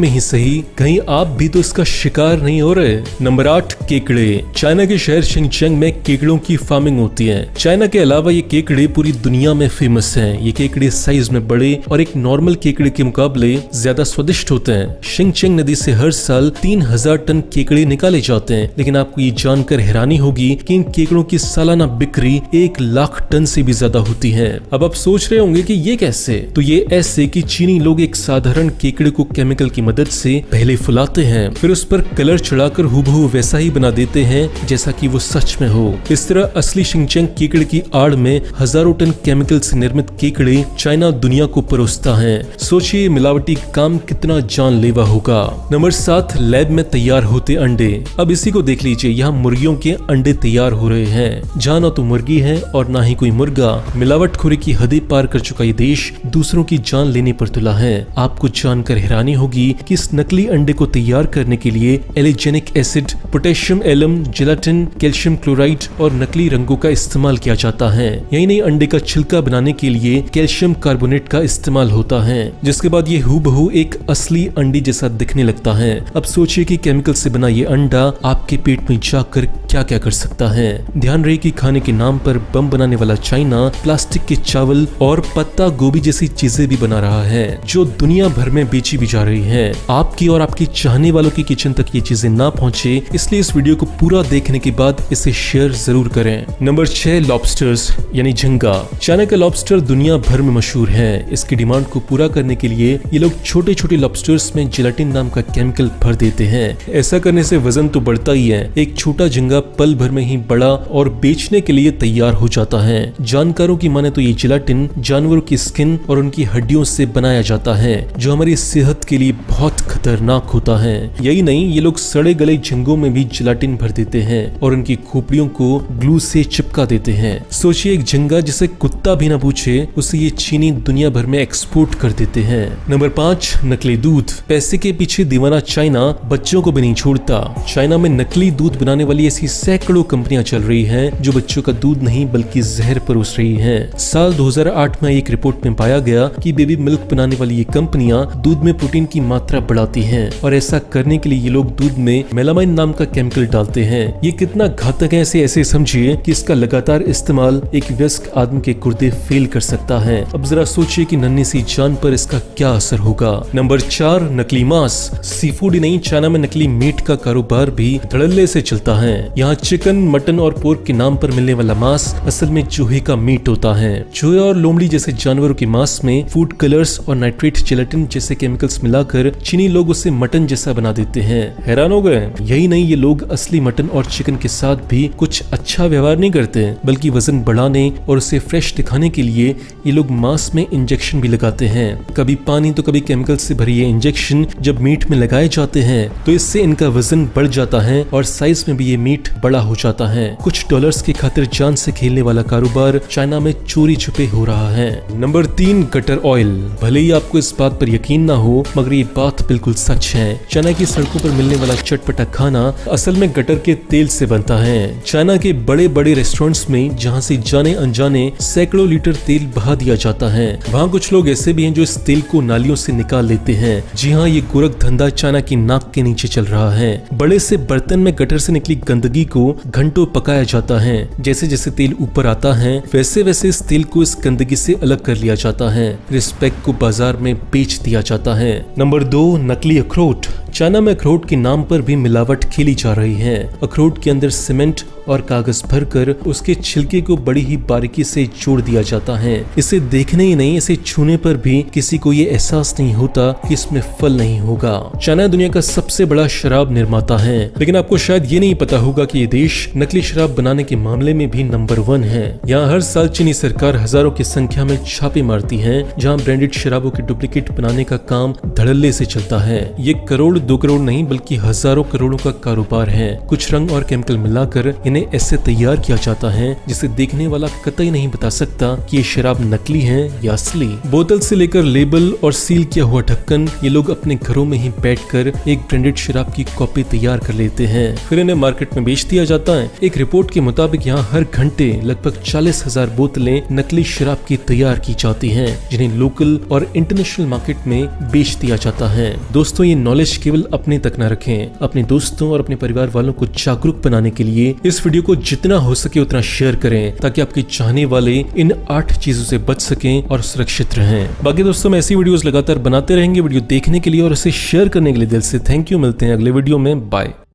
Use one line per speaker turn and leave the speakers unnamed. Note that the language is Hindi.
में ही सही कहीं आप भी तो इसका शिकार नहीं हो रहे। नंबर 8, केकड़े। चाइना के शहर शिनचैंग में केकड़ों की फार्मिंग होती है। चाइना के अलावा ये केकड़े पूरी दुनिया में फेमस हैं। ये केकड़े साइज में बड़े और एक नॉर्मल केकड़े के मुकाबले ज्यादा स्वादिष्ट होते हैं। शिनचैंग नदी से हर साल 3000 टन केकड़े निकाले जाते हैं, लेकिन आपको ये जानकर हैरानी होगी कि इन केकड़ों की सालाना बिक्री 1 लाख टन से भी ज्यादा होती है। अब आप सोच रहे होंगे कि ये कैसे? तो ये ऐसे कि चीनी लोग एक साधारण केकड़े को केमिकल की मदद से पहले फुलाते हैं, फिर उस पर कलर चढ़ाकर हूबहू वैसा ही बना देते हैं जैसा कि वो सच में हो। इस तरह असली शिनचैंग केकड़े की आड़ में हजारों टन केमिकल से निर्मित केकड़े चाइना दुनिया को परोसता है। सोचिए मिलावटी काम कितना जानलेवा होगा। नंबर 7, लैब में तैयार होते अंडे। अब इसी को देख लीजिए, यहाँ मुर्गियों के अंडे तैयार हो रहे हैं, जहाँ ना तो मुर्गी है और ना ही कोई मुर्गा। मिलावटखोरी की हदें पार कर चुका ये देश दूसरों की जान लेने पर तुला है। आपको जानकर हैरानी होगी कि इस नकली अंडे को तैयार करने के लिए alginic acid, potassium alum, gelatin, calcium chloride और नकली रंगों का इस्तेमाल किया जाता है। यही नहीं, अंडे का छिलका बनाने के लिए कैल्शियम कार्बोनेट का इस्तेमाल होता है, जिसके बाद ये हूबहू एक असली अंडे जैसा दिखने लगता है। अब सोचिए कि केमिकल से बना ये अंडा आपके पेट में जाकर क्या क्या कर सकता है। ध्यान रहे कि खाने के नाम पर बम बनाने वाला चाइना प्लास्टिक के चावल और पत्ता गोभी जैसी चीजें भी बना रहा है, जो दुनिया भर में बेची भी जा रही है। आपकी और आपकी चाहने वालों की किचन तक ये चीजें ना पहुंचे, इसलिए इस वीडियो को पूरा देखने के बाद इसे शेयर जरूर करें। नंबर 6, लॉबस्टर्स यानी झींगा। चाइना का लॉबस्टर दुनिया भर में मशहूर है। इसकी डिमांड को पूरा करने के लिए ये लोग छोटे छोटे लॉबस्टर्स में जेलाटिन नाम का केमिकल भर देते हैं। ऐसा करने से वजन तो बढ़ता ही है, एक छोटा झींगा पल भर में ही बड़ा और बेचने के लिए तैयार हो जाता है। जानकारों की माने तो ये जेलाटिन जानवरों की स्किन और उनकी हड्डियों से बनाया जाता है, जो हमारी सेहत के लिए बहुत खतरनाक होता है। यही नहीं, ये लोग सड़े गले झींगों में भी जेलाटिन भर देते हैं और उनकी खोपड़ियों को ग्लू से चिपका देते हैं। सोचिए, एक झींगा जिसे कुत्ता भी ना पूछे, उसे ये चीनी दुनिया भर में एक्सपोर्ट कर देते हैं। नंबर 5, नकली दूध। पैसे के पीछे दीवाना चाइना बच्चों को भी नहीं छोड़ता। चाइना में नकली दूध बनाने वाली ऐसी सैकड़ों कंपनियां चल रही हैं, जो बच्चों का दूध नहीं बल्कि जहर परोस रही हैं। साल 2008 में एक रिपोर्ट में पाया गया कि बेबी मिल्क बनाने वाली ये कंपनियां दूध में प्रोटीन की मात्रा बढ़ाती हैं, और ऐसा करने के लिए ये लोग दूध में मेलामाइन नाम का केमिकल डालते हैं। ये कितना घातक है ऐसे समझिए कि इसका लगातार इस्तेमाल एक वयस्क आदमी के गुर्दे फेल कर सकता है। अब जरा सोचिए कि नन्ही सी जान पर इसका क्या असर होगा। नंबर 4, नकली मांस। सी फूड ही नहीं, चाइना में नकली मीट का कारोबार भी धड़ल्ले से चलता है। यहाँ चिकन, मटन और पोर्क के नाम पर मिलने वाला मांस असल में चूहे का मीट होता है। चूहे और लोमड़ी जैसे जानवरों के मांस में फूड कलर्स और नाइट्रेट जेलाटिन जैसे केमिकल्स मिलाकर चीनी लोग उसे मटन जैसा बना देते हैं। हैरान हो गए? यही नहीं, ये लोग असली मटन और चिकन के साथ भी कुछ अच्छा व्यवहार नहीं करते, बल्कि वजन बढ़ाने और उसे फ्रेश दिखाने के लिए ये लोग मांस में इंजेक्शन भी लगाते हैं। कभी पानी तो कभी केमिकल से भरी ये इंजेक्शन जब मीट में लगाए जाते हैं तो इससे इनका वजन बढ़ जाता है और साइज में भी ये मीट बड़ा हो जाता है। कुछ डॉलर्स की खातिर जान से खेलने वाला कारोबार चाइना में चोरी छुपे हो रहा है। Number 3, gutter oil. भले ही आपको इस बात पर यकीन ना हो, मगर ये बात बिल्कुल सच है। चाइना की सड़कों पर मिलने वाला चटपटा खाना असल में गटर के तेल से बनता है। चाइना के बड़े बड़े रेस्टोरेंट्स में जहाँ से जाने अनजाने सैकड़ों लीटर तेल बहा दिया जाता है, वहाँ कुछ लोग ऐसे भी हैं जो इस तेल को नालियों से निकाल लेते हैं। जी हाँ, ये गोरख धंधा चाइना की नाक के नीचे चल रहा है। बड़े से बर्तन में गटर से निकली गंदगी को घंटों पकाया जाता है। जैसे जैसे तेल ऊपर आता है, वैसे वैसे इस तेल को इस गंदगी से अलग कर लिया जाता है, फिर इस पैक को बाजार में बेच दिया जाता है। नंबर 2, नकली अखरोट। चाइना में अखरोट के नाम पर भी मिलावट खेली जा रही है। अखरोट के अंदर सीमेंट और कागज भरकर उसके छिलके को बड़ी ही बारीकी से जोड़ दिया जाता है। इसे देखने ही नहीं, इसे छूने पर भी किसी को ये एहसास नहीं होता कि इसमें फल नहीं होगा। चाइना दुनिया का सबसे बड़ा शराब निर्माता है, लेकिन आपको शायद ये नहीं पता होगा कि ये देश नकली शराब बनाने के मामले में भी नंबर 1 है। यहाँ हर साल चीनी सरकार हजारों की संख्या में छापे मारती है, जहाँ ब्रांडेड शराबों के डुप्लीकेट बनाने का काम धड़ल्ले से चलता है। ये करोड़ 2 करोड़ नहीं बल्कि हजारों करोड़ों का कारोबार है। कुछ रंग और केमिकल मिलाकर इन्हें ऐसे तैयार किया जाता है जिसे देखने वाला कतई नहीं बता सकता कि ये शराब नकली है या असली। बोतल से लेकर लेबल और सील किया हुआ ढक्कन ये लोग अपने घरों में ही बैठकर एक ब्रांडेड शराब की कॉपी तैयार कर लेते हैं, फिर इन्हें मार्केट में बेच दिया जाता है। एक रिपोर्ट के मुताबिक यहाँ हर घंटे लगभग 40,000 बोतलें नकली शराब की तैयार की जाती हैं, जिन्हें लोकल और इंटरनेशनल मार्केट में बेच दिया जाता है। दोस्तों, ये नॉलेज केवल अपने तक न रखें, अपने दोस्तों और अपने परिवार वालों को जागरूक बनाने के लिए इस वीडियो को जितना हो सके उतना शेयर करें, ताकि आपके चाहने वाले इन 8 चीजों से बच सकें और सुरक्षित रहें। बाकी दोस्तों, हम ऐसी वीडियोस लगातार बनाते रहेंगे। वीडियो देखने के लिए और इसे शेयर करने के लिए दिल से थैंक यू। मिलते हैं अगले वीडियो में। बाय।